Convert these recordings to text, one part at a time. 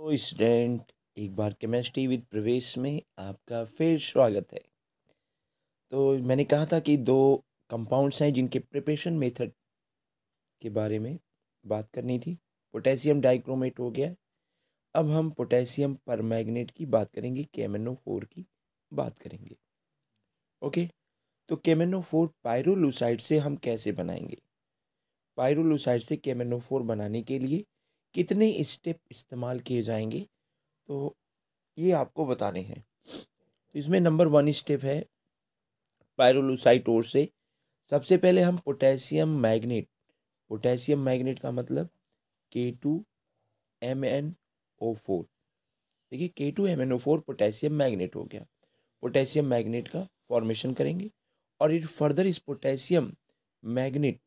तो स्टूडेंट, एक बार chemistry with प्रवेश में आपका फिर स्वागत है। तो मैंने कहा था कि दो कंपाउंड्स हैं जिनके प्रिपरेशन मेथड के बारे में बात करनी थी। पोटेशियम डाइक्रोमेट हो गया। अब हम पोटेशियम परमैंगनेट की बात करेंगे, KMnO4 की बात करेंगे। ओके, तो KMnO4 पायरोलुसाइड से हम कैसे बनाएंगे? पायरोलुसाइड से KMnO4 बनाने के लिए कितने स्टेप इस्तेमाल किए जाएंगे, तो ये आपको बताने हैं। तो इसमें नंबर 1 स्टेप है पायरोलुसाइड ओर से। सबसे पहले हम पोटेशियम मैग्नेट का मतलब K2MnO4। देखिए, K2MnO4 पोटेशियम मैग्नेट हो गया। पोटेशियम मैग्नेट का फॉर्मेशन करेंगे और फिर फर्दर इस पोटेशियम मैग्नेट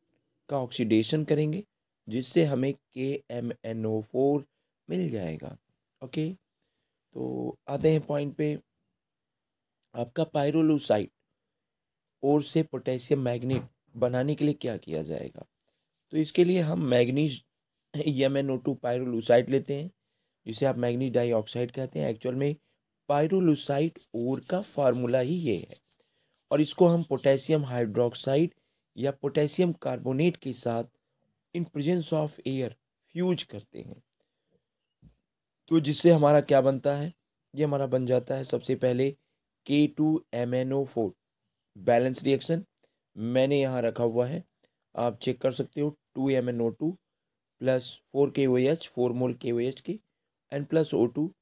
का ऑक्सीडेशन करेंगे, जिससे हमें KMnO4 मिल जाएगा। ओके, तो आते हैं पॉइंट पे। आपका पायरोलुसाइड और से पोटेशियम मैग्नेट बनाने के लिए क्या किया जाएगा? तो इसके लिए हम मैग्नीज MnO2 पायरोलुसाइड लेते हैं, जिसे आप मैग्नीज डाइऑक्साइड कहते हैं। एक्चुअल में पायरोलुसाइड और का फार्मूला ही ये है, और इसको हम पोटेशियम हाइड्रोक्साइड या पोटेशियम कार्बोनेट के साथ इन प्रेजेंस ऑफ एयर फ्यूज करते हैं। तो जिससे हमारा क्या बनता है? ये हमारा बन जाता है सबसे पहले K2MnO4 बैलेंस रिएक्शन। मैंने यहाँ रखा हुआ है, आप चेक कर सकते हो। 2MnO2 प्लस 4 KOH, 4 मोल KOH की, एंड प्लस O2,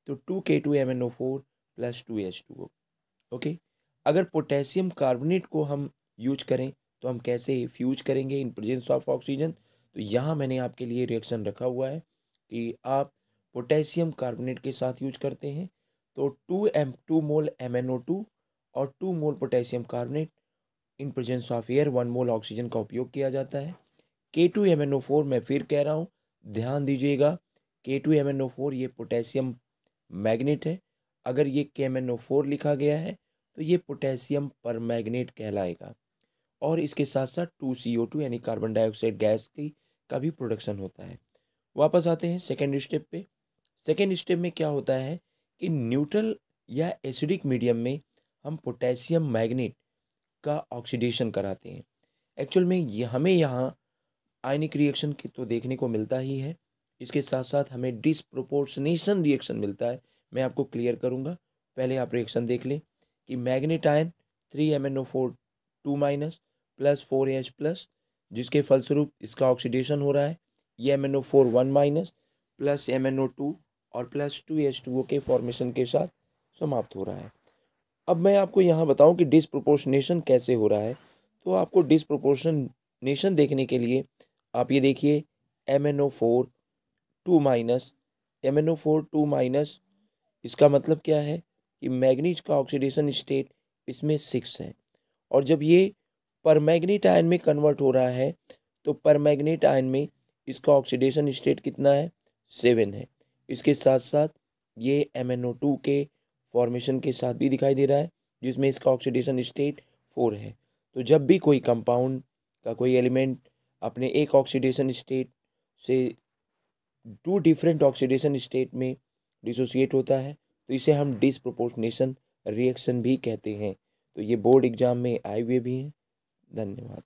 तो 2K2MnO4 प्लस 2H2O। ओके, अगर पोटेशियम कार्बोनेट को हम यूज करें तो हम कैसे फ्यूज करेंगे इन प्रेजेंस ऑफ ऑक्सीजन? तो यहाँ मैंने आपके लिए रिएक्शन रखा हुआ है कि आप पोटेशियम कार्बोनेट के साथ यूज करते हैं तो 2 मोल MnO2 और 2 mole potassium carbonate in presence of air 1 mole oxygen का उपयोग किया जाता है। K2MnO4 मैं फिर कह रहा हूँ, ध्यान दीजिएगा। K2MnO4 ये पोटेशियम मैग्नेट है। अगर ये KMnO4 लिखा गया है तो ये पोटेशियम परमैंगनेट कहलाएगा। और इसके साथ साथ 2CO2 यानी कार्बन डाइऑक्साइड गैस की का भी प्रोडक्शन होता है। वापस आते हैं सेकेंड स्टेप पे। सेकेंड स्टेप में क्या होता है कि न्यूट्रल या एसिडिक मीडियम में हम पोटेशियम मैग्नेट का ऑक्सीडेशन कराते हैं। एक्चुअल में ये हमें यहाँ आयनिक रिएक्शन की तो देखने को मिलता ही है, इसके साथ साथ हमें डिसप्रोपोर्शनेशन रिएक्शन मिलता है। मैं आपको क्लियर करूँगा, पहले आप रिएक्शन देख लें कि manganate ion 3MnO4 2 minus plus 4H plus, जिसके फलस्वरूप इसका ऑक्सीडेशन हो रहा है। ये MnO4 1 माइनस प्लस MnO2 और प्लस 2H2O के फॉर्मेशन के साथ समाप्त हो रहा है। अब मैं आपको यहाँ बताऊँ कि डिसप्रोपोर्शनेशन कैसे हो रहा है। तो आपको डिसप्रोपोर्शनेशन देखने के लिए आप ये देखिए, MnO4 2 माइनस, MnO4 2 माइनस, इसका मतलब क्या है कि मैग्नीज का ऑक्सीडेशन स्टेट इसमें 6 है, और जब ये परमैंगनेट आयन में कन्वर्ट हो रहा है तो परमैंगनेट आयन में इसका ऑक्सीडेशन स्टेट कितना है? 7 है। इसके साथ साथ ये MnO2 के फॉर्मेशन के साथ भी दिखाई दे रहा है, जिसमें इसका ऑक्सीडेशन स्टेट 4 है। तो जब भी कोई कंपाउंड का कोई एलिमेंट अपने एक ऑक्सीडेशन स्टेट से 2 डिफरेंट ऑक्सीडेशन स्टेट में डिसोसिएट होता है तो इसे हम डिसप्रोपोर्शनेशन रिएक्शन भी कहते हैं। तो ये बोर्ड एग्जाम में आए हुए भी हैं। धन्यवाद।